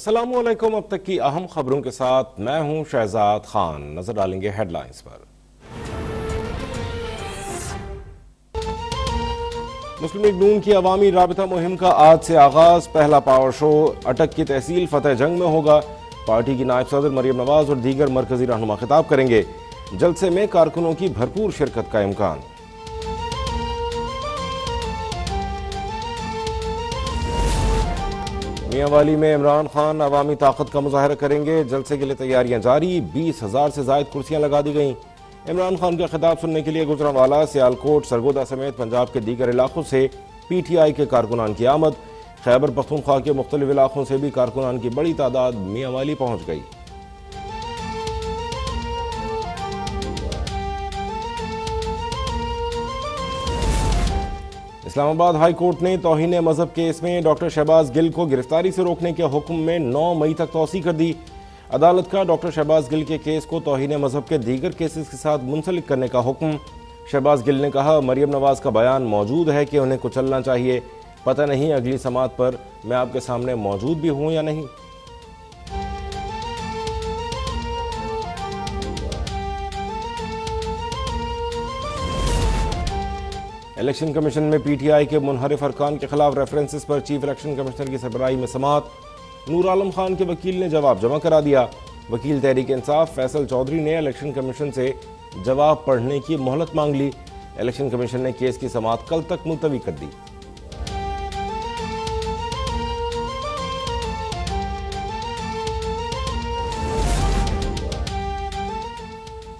अस्सलामुअलैकुम। अब तक की अहम खबरों के साथ मैं हूं शहजाद खान। नजर डालेंगे हेडलाइंस पर। मुस्लिम लीग नून की अवामी राबिता मुहिम का आज से आगाज। पहला पावर शो अटक की तहसील फतेह जंग में होगा। पार्टी की नायब सदर मरियम नवाज और दीगर मरकजी रहनुमा खिताब करेंगे। जलसे में कारकुनों की भरपूर शिरकत का इम्कान। मियांवाली में इमरान खान अवामी ताकत का मुजाहरा करेंगे। जलसे के लिए तैयारियां जारी। 20,000 से ज्यादा कुर्सियां लगा दी गईं। इमरान खान का खिताब सुनने के लिए गुजरांवाला, सियालकोट, सरगोदा समेत पंजाब के दीगर इलाकों से PTI के कारकुनान की आमद। खैबर पख्तूनख्वा के मुख्तलिफ इलाकों से भी कारकुनान की बड़ी तादाद मियांवाली पहुंच गई। इस्लामाबाद हाई कोर्ट ने तौहीन मजहब केस में डॉक्टर शहबाज गिल को गिरफ्तारी से रोकने के हुक्म में 9 मई तक तौसी कर दी। अदालत का डॉक्टर शहबाज गिल के केस को तौहीन मजहब के दीगर केसेस के साथ मुंसलिक करने का हुक्म। शहबाज गिल ने कहा, मरियम नवाज का बयान मौजूद है कि उन्हें कुचलना चाहिए। पता नहीं अगली समात पर मैं आपके सामने मौजूद भी हूं या नहीं। इलेक्शन कमीशन में PTI के मुनहरिफ अरकान के खिलाफ रेफरेंसेस पर चीफ इलेक्शन कमिश्नर की सरबराही में समाअत। नूर आलम खान के वकील ने जवाब जमा करा दिया। वकील तहरीक इंसाफ फैसल चौधरी ने इलेक्शन कमीशन से जवाब पढ़ने की मोहलत मांग ली। इलेक्शन कमीशन ने केस की समाअत कल तक मुलतवी कर दी।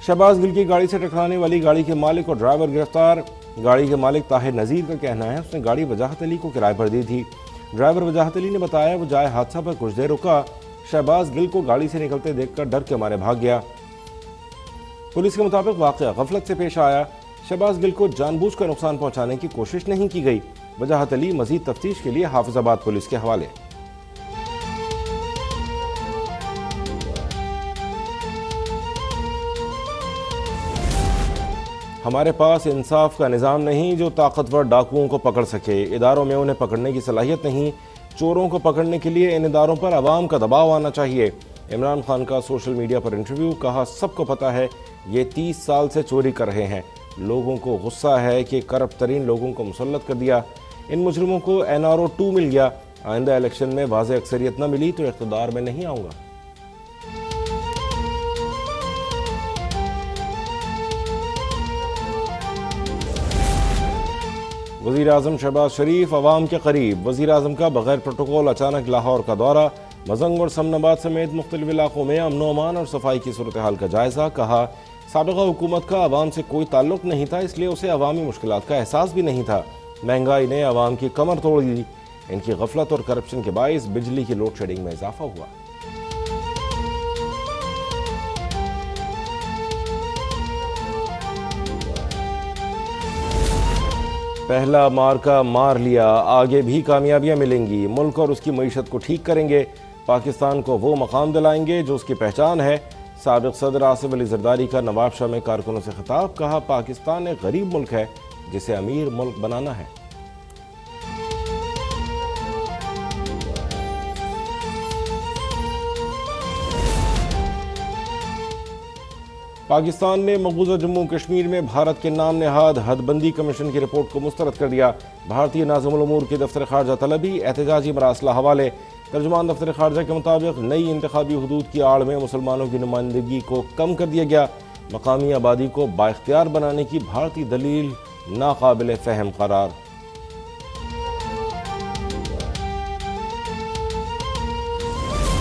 शहबाज गिल की गाड़ी से टकराने वाली गाड़ी के मालिक और ड्राइवर गिरफ्तार। गाड़ी के मालिक ताहिर नजीर का कहना है उसने गाड़ी वजाहत अली को किराए पर दी थी। ड्राइवर वजाहत अली ने बताया वो जाए हादसा पर कुछ देर रुका। शहबाज गिल को गाड़ी से निकलते देखकर डर के मारे भाग गया। पुलिस के मुताबिक वाकया गफलत से पेश आया। शहबाज गिल को जानबूझकर नुकसान पहुंचाने की कोशिश नहीं की गई। वजाहत अली मजीद तफ्तीश के लिए हाफिजाबाद पुलिस के हवाले। हमारे पास इंसाफ का निज़ाम नहीं जो ताकतवर डाकुओं को पकड़ सके। इदारों में उन्हें पकड़ने की सलाहियत नहीं। चोरों को पकड़ने के लिए इन इदारों पर अवाम का दबाव आना चाहिए। इमरान खान का सोशल मीडिया पर इंटरव्यू। कहा, सबको पता है ये 30 साल से चोरी कर रहे हैं। लोगों को गुस्सा है कि करप्ट तरीन लोगों को मुसल्लत कर दिया। इन मुजरिमों को NRO 2 मिल गया। आइंदा इलेक्शन में वाज़ेह अक्सरियत न मिली तो इख्तिदार में नहीं आऊँगा। वज़ीर आज़म शहबाज शरीफ अवाम के करीब। वज़ीर आज़म का बगैर प्रोटोकॉल अचानक लाहौर का दौरा। मजंग और समनाबाद समेत मुख्तलिफ इलाकों में अमन व अमान और सफाई की सूरत हाल का जायजा। कहा, साबिक़ा हुकूमत का अवाम से कोई ताल्लुक नहीं था, इसलिए उसे अवामी मुश्किलात का एहसास भी नहीं था। महंगाई ने अवाम की कमर तोड़ दी। इनकी गफलत और करप्शन के बाइस बिजली की लोड शेडिंग में इजाफा हुआ। पहला मार्का मार लिया, आगे भी कामयाबियां मिलेंगी। मुल्क और उसकी मईशत को ठीक करेंगे। पाकिस्तान को वो मकाम दिलाएंगे जो उसकी पहचान है। साबिक़ सदर आसिफ अली जरदारी का नवाबशाह में कारकुनों से खिताब। कहा, पाकिस्तान एक गरीब मुल्क है जिसे अमीर मुल्क बनाना है। पाकिस्तान ने मकबूजा जम्मू कश्मीर में भारत के नाम नेहाद हदबंदी कमीशन की रिपोर्ट को मुस्तरद कर दिया। भारतीय नाज़िमुल उमूर के दफ्तर खारजा तलबी एहतजाजी मरासला हवाले। तर्जुमान दफ्तर खारजा के मुताबिक नई इंतखाबी हुदूद की आड़ में मुसलमानों की नुमाइंदगी को कम कर दिया गया। मकामी आबादी को बाइख्तियार बनाने की भारतीय दलील नाकाबिल फ़हम करार।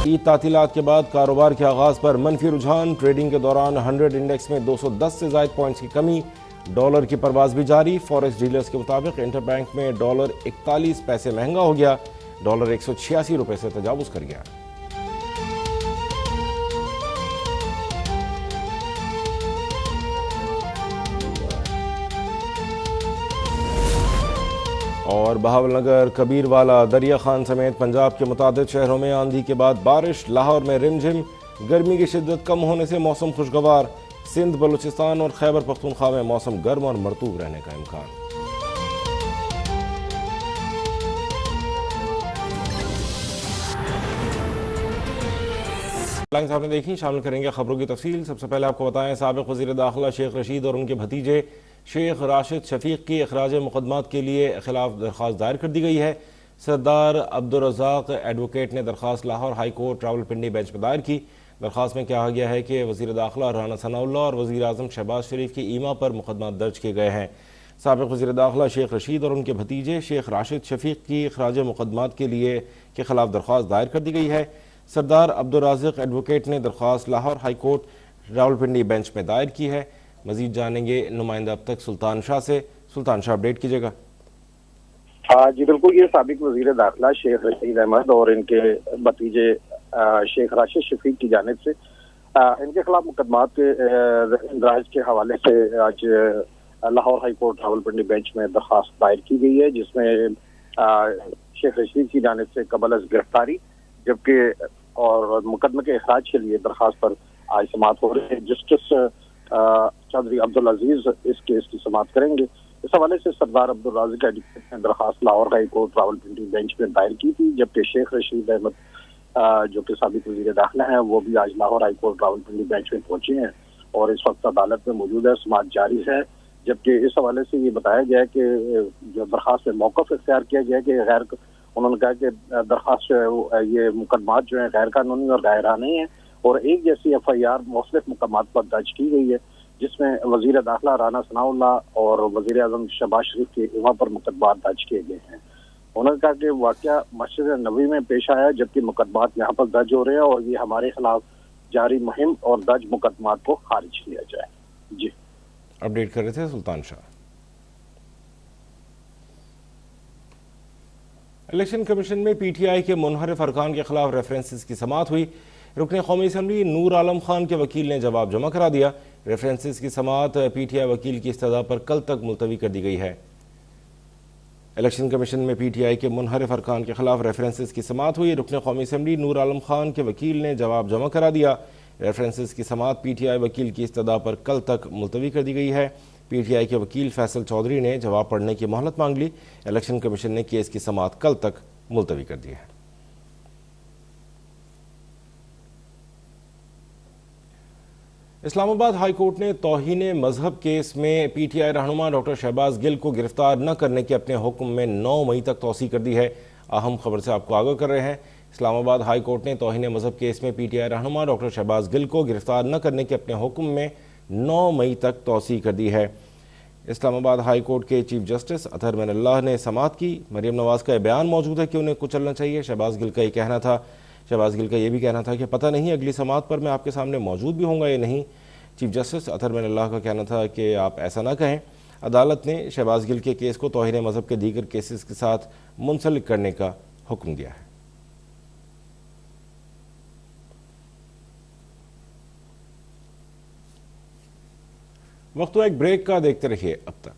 ईद तातीलात के बाद कारोबार के आगाज पर मनफी रुझान। ट्रेडिंग के दौरान 100 इंडेक्स में 210 से ज्यादा पॉइंट्स की कमी। डॉलर की परवाज भी जारी। फॉरेक्स डीलर्स के मुताबिक इंटरबैंक में डॉलर 41 पैसे महंगा हो गया। डॉलर 186 रुपए से तजावुज कर गया। और बहावलनगर, कबीरवाला, दरिया खान समेत पंजाब के मुतादिद शहरों में आंधी के बाद बारिश। लाहौर में रिमझिम। गर्मी की शिद्दत कम होने से मौसम खुशगवार। सिंध, बलूचिस्तान और खैबर पख्तूनख्वा में मौसम गर्म और मरतूब रहने का इम्कान। हेडलाइंस आपने देखी, शामिल करेंगे खबरों की तफसील। सबसे पहले आपको बताएं, साबिक़ वज़ीर दाखिला शेख रशीद और उनके भतीजे शेख राशिद शफीक की अखराज मुक़दमात के लिए खिलाफ दरख्वास्त दायर कर दी गई है। सरदार अब्दुल रज़ाक एडवोकेट ने दरख्वास्त Lahore high court Rawalpindi bench में दायर की। दरख्वास्त में कहा गया है कि वज़ीर दाखिला राना सनाउल्लाह और वज़ीर आज़म शहबाज शरीफ की ईमा पर मुक़दमा दर्ज किए गए हैं। साबिक़ वज़ीर दाखिला शेख रशीद और उनके भतीजे शेख राशिद शफीक की अखराज मुक़दमात के खिलाफ दरख्वास्त दायर कर दी गई है। सरदार अब्दुल राज़िक एडवोकेट ने दरख्वास्त Lahore high court Rawalpindi bench में दायर की है। मजीद जानेंगे नुमाइंदा अब तक सुल्तान शाह से। सुल्तान शाह, अपडेट कीजिएगा। जी बिल्कुल, ये साबिक वजीर दाखिला शेख रशीद अहमद और इनके भतीजे शेख राशिद शफीक की जानिब से इनके खिलाफ मुकदमात के इंदराज के हवाले से आज Lahore high court Rawalpindi bench में दरख्वास्त दायर की गई है, जिसमें शेख रशीद की जानिब से कबल अज़ गिरफ्तारी जबकि और मुकदमे के अखराज के लिए दरख्वास्त पर आज समाअत हो रही है। जस्टिस चौधरी अब्दुल अजीज इस केस की समाअत करेंगे। इस हवाले से सरदार अब्दुल राज़िक एडवोकेट ने दरख्वास्त Lahore high court Rawalpindi bench में दायर की थी, जबकि शेख रशीद अहमद जो कि साबिक वज़ीर दाखिला हैं वो भी आज Lahore high court Rawalpindi bench में पहुंचे हैं और इस वक्त अदालत में मौजूद है, समाअत जारी है। जबकि इस हवाले से ये बताया गया कि जो दरख्वास्त में मौक़िफ़ इख्तियार किया गया कि गैर, उन्होंने कहा कि दरख्वास्त ये मुकदमात जो है गैर कानूनी और गायरानी है और एक जैसी FIR मुख्तलिफ मुकदमात पर दर्ज की गई है, जिसमें वज़ीर दाखिला राना सनाउल्लाह और वज़ीर आज़म शहबाज शरीफ के इमा पर मुकदमात दर्ज किए गए हैं। उन्होंने कहा कि वाक़या मस्जिद नबवी में पेश आया, जबकि मुकदमात यहाँ पर दर्ज हो रहे हैं और ये हमारे खिलाफ जारी मुहिम और दर्ज मुकदमात को खारिज किया जाए। जी, अपडेट कर रहे थे सुल्तान शाह। इलेक्शन कमीशन में PTI के मुनहरिफ अरकान के खिलाफ रेफरेंसेस की समाअत हुई। रुकन कौमी असम्बली नूर आलम खान के वकील ने जवाब जमा करा दिया। रेफरेंसेस की समाअत PTI वकील की इस्तदा पर कल तक मुलतवी कर दी गई है। इलेक्शन कमीशन में PTI के मुनहरिफ अरकान के खिलाफ रेफरेंसेस की समाअत हुई। रुकन कौमी असम्बली नूर आलम खान के वकील ने जवाब जमा करा दिया। रेफरेंसेस की समाअत PTI वकील की इस्तदा पर कल तक मुलतवी कर दी गई है। PTI के वकील फैसल चौधरी ने जवाब पढ़ने की मोहलत मांग ली। इलेक्शन कमीशन ने केस की समाअत कल तक मुलतवी कर दी है। इस्लामाबाद हाई कोर्ट ने तौहीन मजहब केस में PTI रहनुमा डॉक्टर शहबाज गिल को गिरफ्तार न करने के अपने हुक्म में 9 मई तक तौसी कर दी है। अहम खबर से आपको आगाह कर रहे हैं। इस्लामाबाद हाई कोर्ट ने तौहीन मजहब केस में PTI रहनुमा डॉक्टर शहबाज गिल को गिरफ्तार न करने के अपने हुक्म में 9 मई तक तौसी कर दी है। इस्लामाबाद हाई कोर्ट के चीफ जस्टिस अतहर मिनल्लाह ने समाअत की। मरीम नवाज का यह बयान मौजूद है कि उन्हें कुचलना चाहिए। शहबाज गिल का ये कहना था कि पता नहीं अगली समाअत पर मैं आपके सामने मौजूद भी होऊंगा या नहीं। चीफ जस्टिस अतहर मिनल्लाह का कहना था कि आप ऐसा ना कहें। अदालत ने शहबाज गिल के केस को तौहीन मजहब के दीगर केसेस के साथ मुंसलिक करने का हुक्म दिया है। वक्त हुआ एक ब्रेक का, देखते रहिए अब तक।